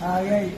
आ गई।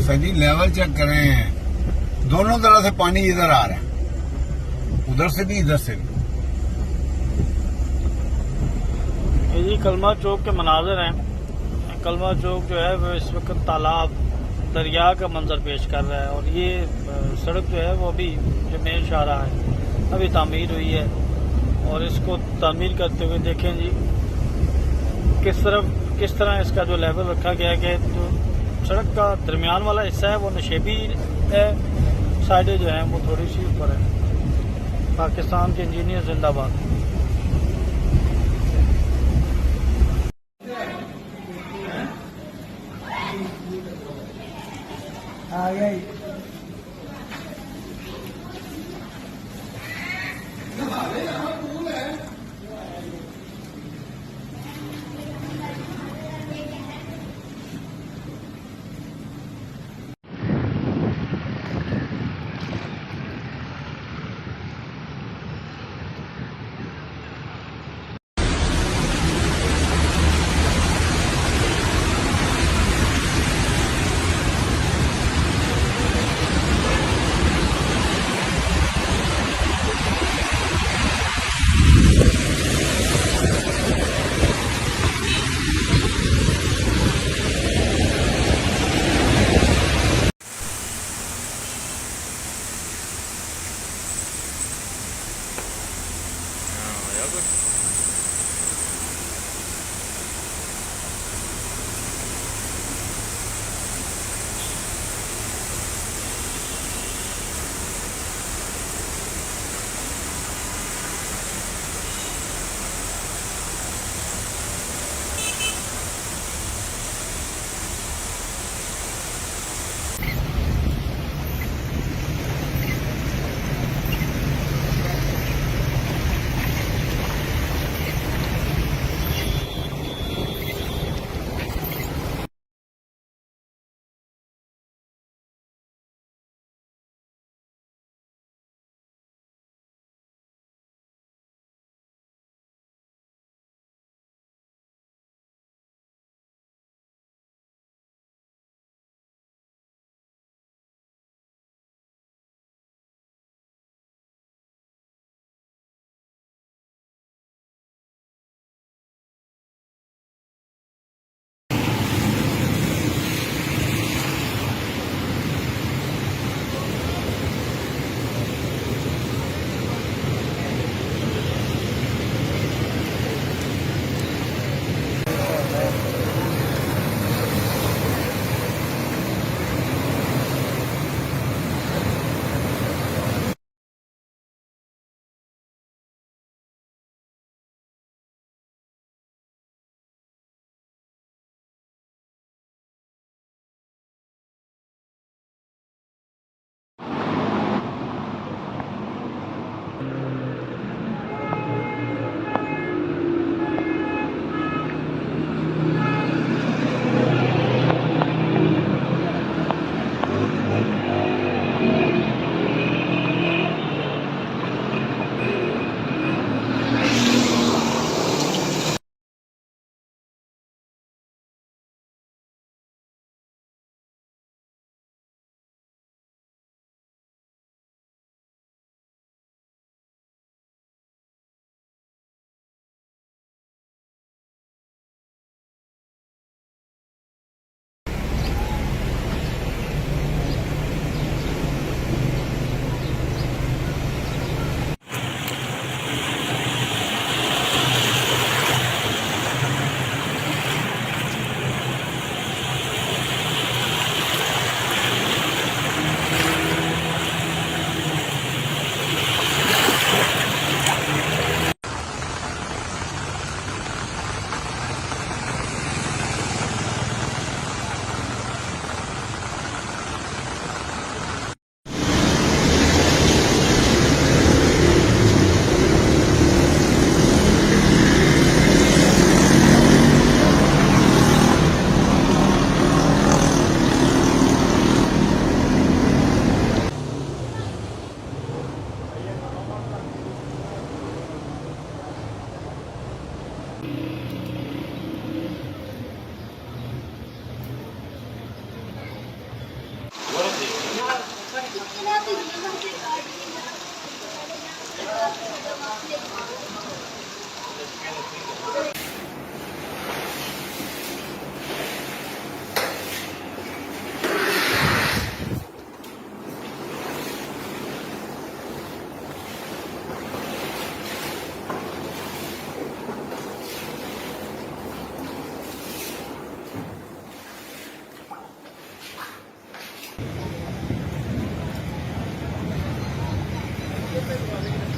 सही level check करें, दोनों तरह से पानी इधर आ रहा है, उधर से भी इधर से भी। ये कलमा चौक के मनाजर हैं। कलमा चौक जो है वो इस वक्त तालाब दरिया का मंजर पेश कर रहा है और ये सड़क जो है वो अभी जो मेन शाहराह है अभी तामीर हुई है और इसको तामीर करते हुए देखें जी किस तरह इसका जो लेवल रखा गया है कि जो सड़क का दरमियान वाला हिस्सा है वो नशेबी है, साइडें जो हैं वो थोड़ी सी ऊपर है। पाकिस्तान के इंजीनियर जिंदाबाद। आ गई।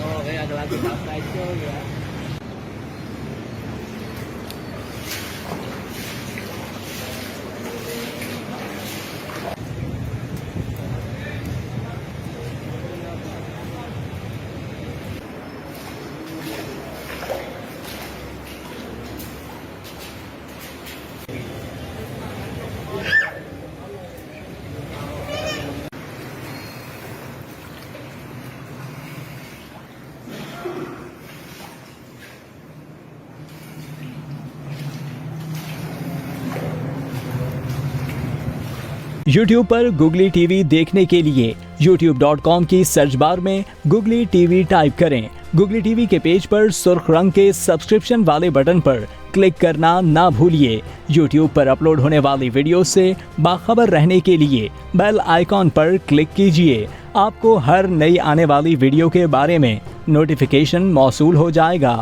Oh, kayak ada lagu apa itu ya. YouTube पर Google TV देखने के लिए youtube.com की सर्च बार में Google TV टाइप करें। Google TV के पेज पर सुर्ख रंग के सब्सक्रिप्शन वाले बटन पर क्लिक करना ना भूलिए। YouTube पर अपलोड होने वाली वीडियो से बाखबर रहने के लिए बेल आइकॉन पर क्लिक कीजिए। आपको हर नई आने वाली वीडियो के बारे में नोटिफिकेशन मौसूल हो जाएगा।